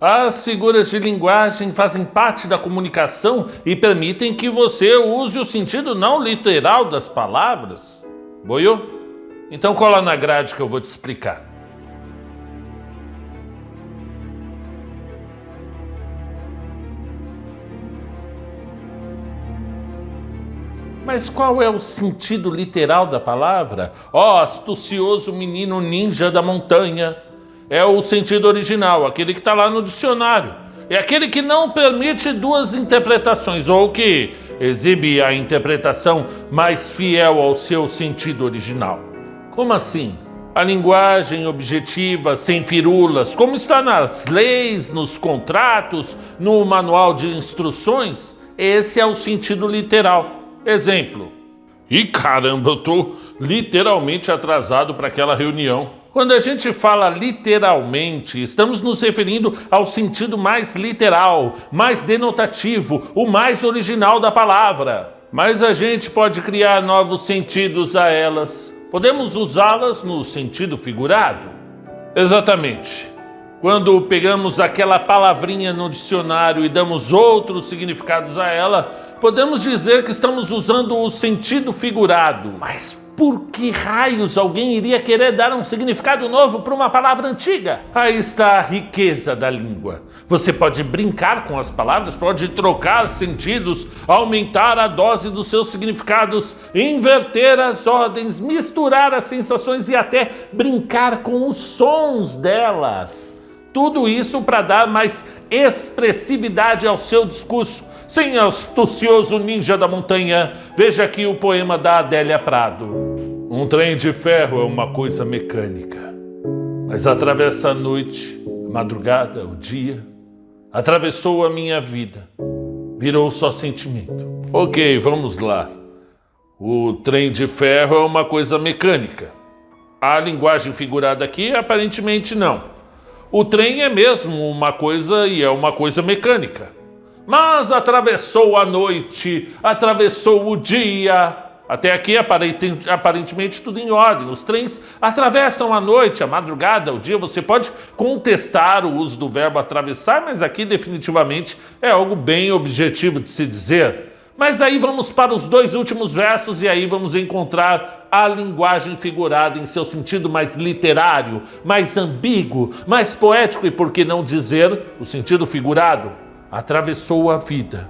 As figuras de linguagem fazem parte da comunicação e permitem que você use o sentido não literal das palavras. Boiou? Então cola na grade que eu vou te explicar. Mas qual é o sentido literal da palavra? Ó, astucioso menino ninja da montanha. É o sentido original, aquele que está lá no dicionário. É aquele que não permite duas interpretações, ou que exibe a interpretação mais fiel ao seu sentido original. Como assim? A linguagem objetiva, sem firulas, como está nas leis, nos contratos, no manual de instruções, esse é o sentido literal. Exemplo. Ih, caramba, eu tô literalmente atrasado para aquela reunião. Quando a gente fala literalmente, estamos nos referindo ao sentido mais literal, mais denotativo, o mais original da palavra. Mas a gente pode criar novos sentidos a elas. Podemos usá-las no sentido figurado. Exatamente. Quando pegamos aquela palavrinha no dicionário e damos outros significados a ela, podemos dizer que estamos usando o sentido figurado. Mas por que raios alguém iria querer dar um significado novo para uma palavra antiga? Aí está a riqueza da língua. Você pode brincar com as palavras, pode trocar sentidos, aumentar a dose dos seus significados, inverter as ordens, misturar as sensações e até brincar com os sons delas. Tudo isso para dar mais expressividade ao seu discurso. Sim, astucioso ninja da montanha, veja aqui o poema da Adélia Prado. Um trem de ferro é uma coisa mecânica, mas atravessa a noite, a madrugada, o dia, atravessou a minha vida, virou só sentimento. Ok, vamos lá. O trem de ferro é uma coisa mecânica. A linguagem figurada aqui, aparentemente não. O trem é mesmo uma coisa e é uma coisa mecânica. Mas atravessou a noite, atravessou o dia. Até aqui aparentemente tudo em ordem. Os trens atravessam a noite, a madrugada, o dia. Você pode contestar o uso do verbo atravessar, mas aqui definitivamente é algo bem objetivo de se dizer. Mas aí vamos para os dois últimos versos e aí vamos encontrar a linguagem figurada em seu sentido mais literário, mais ambíguo, mais poético e, por que não dizer, o sentido figurado. Atravessou a vida,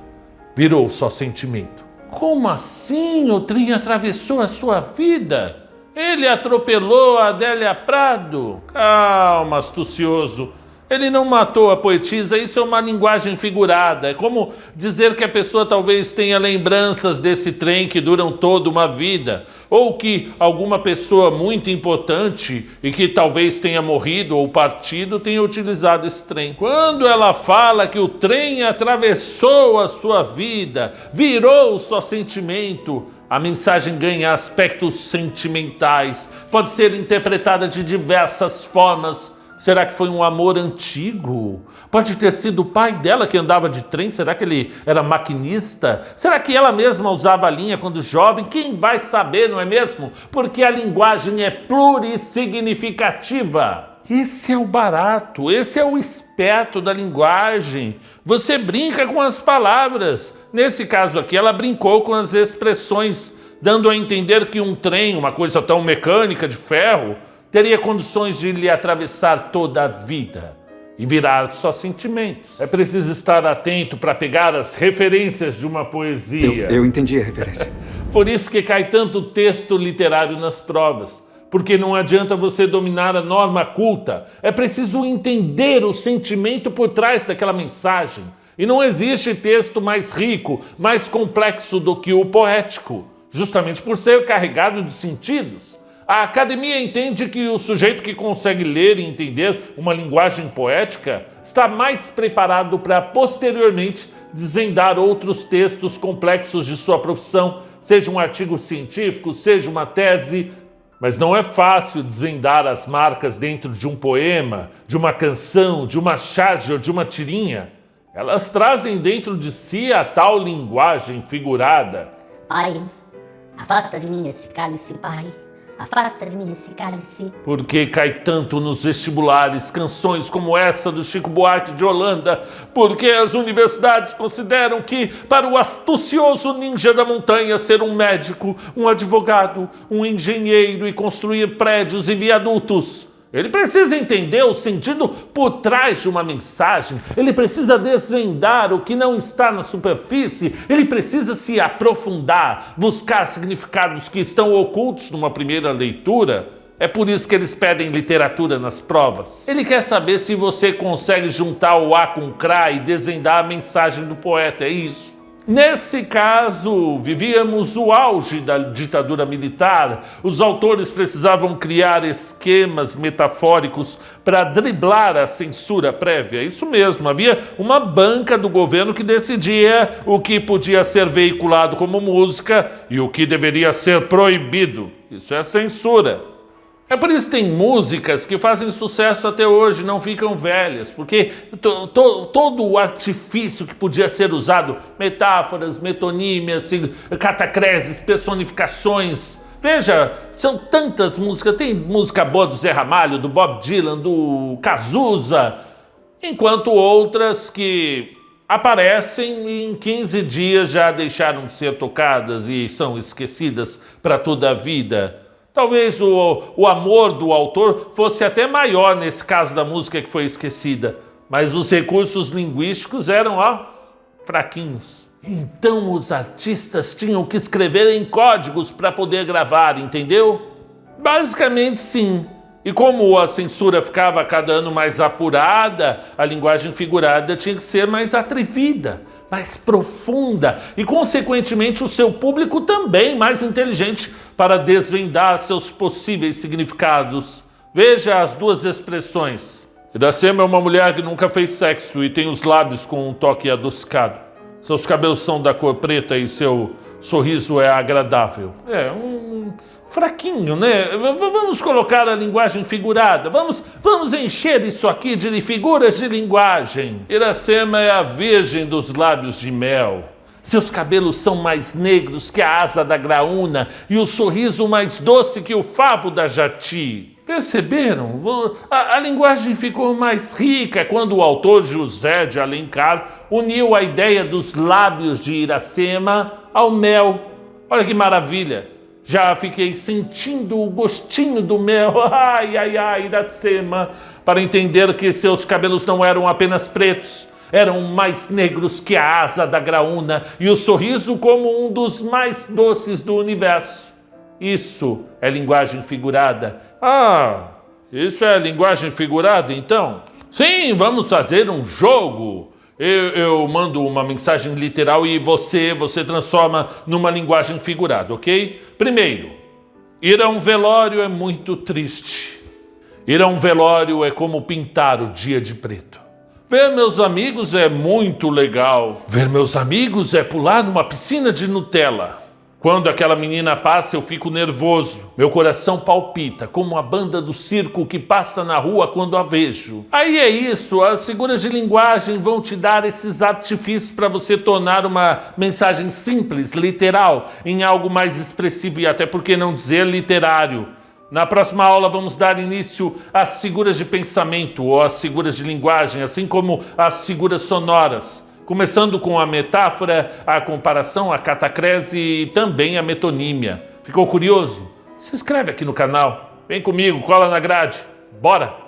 virou só sentimento. Como assim o trem atravessou a sua vida? Ele atropelou a Adélia Prado? Calma, astucioso. Ele não matou a poetisa, isso é uma linguagem figurada. É como dizer que a pessoa talvez tenha lembranças desse trem que duram toda uma vida, ou que alguma pessoa muito importante e que talvez tenha morrido ou partido tenha utilizado esse trem. Quando ela fala que o trem atravessou a sua vida, virou só sentimento, a mensagem ganha aspectos sentimentais, pode ser interpretada de diversas formas. Será que foi um amor antigo? Pode ter sido o pai dela que andava de trem? Será que ele era maquinista? Será que ela mesma usava a linha quando jovem? Quem vai saber, não é mesmo? Porque a linguagem é plurissignificativa. Esse é o barato, esse é o esperto da linguagem. Você brinca com as palavras. Nesse caso aqui, ela brincou com as expressões, dando a entender que um trem, uma coisa tão mecânica de ferro, teria condições de lhe atravessar toda a vida e virar só sentimentos. É preciso estar atento para pegar as referências de uma poesia. Eu entendi a referência. Por isso que cai tanto texto literário nas provas. Porque não adianta você dominar a norma culta. É preciso entender o sentimento por trás daquela mensagem. E não existe texto mais rico, mais complexo do que o poético, justamente por ser carregado de sentidos. A academia entende que o sujeito que consegue ler e entender uma linguagem poética está mais preparado para posteriormente desvendar outros textos complexos de sua profissão, seja um artigo científico, seja uma tese. Mas não é fácil desvendar as marcas dentro de um poema, de uma canção, de uma charge ou de uma tirinha. Elas trazem dentro de si a tal linguagem figurada. Pai, afasta de mim esse cálice, Pai. Afasta de mim esse cálice. Por que cai tanto nos vestibulares canções como essa do Chico Buarque de Holanda? Porque as universidades consideram que, para o astucioso ninja da montanha ser um médico, um advogado, um engenheiro e construir prédios e viadutos, ele precisa entender o sentido por trás de uma mensagem, ele precisa desvendar o que não está na superfície, ele precisa se aprofundar, buscar significados que estão ocultos numa primeira leitura. É por isso que eles pedem literatura nas provas. Ele quer saber se você consegue juntar o A com o CRA e desvendar a mensagem do poeta, é isso. Nesse caso, vivíamos o auge da ditadura militar. Os autores precisavam criar esquemas metafóricos para driblar a censura prévia. Isso mesmo, havia uma banca do governo que decidia o que podia ser veiculado como música e o que deveria ser proibido. Isso é censura. É por isso que tem músicas que fazem sucesso até hoje, não ficam velhas, porque todo o artifício que podia ser usado, metáforas, metonímias, catacreses, personificações, veja, são tantas músicas, tem música boa do Zé Ramalho, do Bob Dylan, do Cazuza, enquanto outras que aparecem e em 15 dias já deixaram de ser tocadas e são esquecidas para toda a vida. Talvez o amor do autor fosse até maior nesse caso da música que foi esquecida, mas os recursos linguísticos eram, fraquinhos. Então os artistas tinham que escrever em códigos para poder gravar, entendeu? Basicamente sim. E como a censura ficava a cada ano mais apurada, a linguagem figurada tinha que ser mais atrevida, mais profunda e, consequentemente, o seu público também mais inteligente para desvendar seus possíveis significados. Veja as duas expressões. Iracema é uma mulher que nunca fez sexo e tem os lábios com um toque adocicado. Seus cabelos são da cor preta e seu sorriso é agradável. Fraquinho, né? Vamos colocar a linguagem figurada. Vamos encher isso aqui de figuras de linguagem. Iracema é a virgem dos lábios de mel. Seus cabelos são mais negros que a asa da graúna e o sorriso mais doce que o favo da jati. Perceberam? A linguagem ficou mais rica quando o autor José de Alencar uniu a ideia dos lábios de Iracema ao mel. Olha que maravilha! Já fiquei sentindo o gostinho do mel, ai, Iracema, para entender que seus cabelos não eram apenas pretos, eram mais negros que a asa da graúna e o sorriso como um dos mais doces do universo. Isso é linguagem figurada. Isso é linguagem figurada, então? Sim, vamos fazer um jogo. Eu mando uma mensagem literal e você transforma numa linguagem figurada, ok? Primeiro, ir a um velório é muito triste. Ir a um velório é como pintar o dia de preto. Ver meus amigos é muito legal. Ver meus amigos é pular numa piscina de Nutella. Quando aquela menina passa, eu fico nervoso. Meu coração palpita, como a banda do circo que passa na rua quando a vejo. Aí é isso, as figuras de linguagem vão te dar esses artifícios para você tornar uma mensagem simples, literal, em algo mais expressivo e até por que não dizer literário. Na próxima aula vamos dar início às figuras de pensamento ou às figuras de linguagem, assim como às figuras sonoras. Começando com a metáfora, a comparação, a catacrese e também a metonímia. Ficou curioso? Se inscreve aqui no canal. Vem comigo, cola na grade. Bora!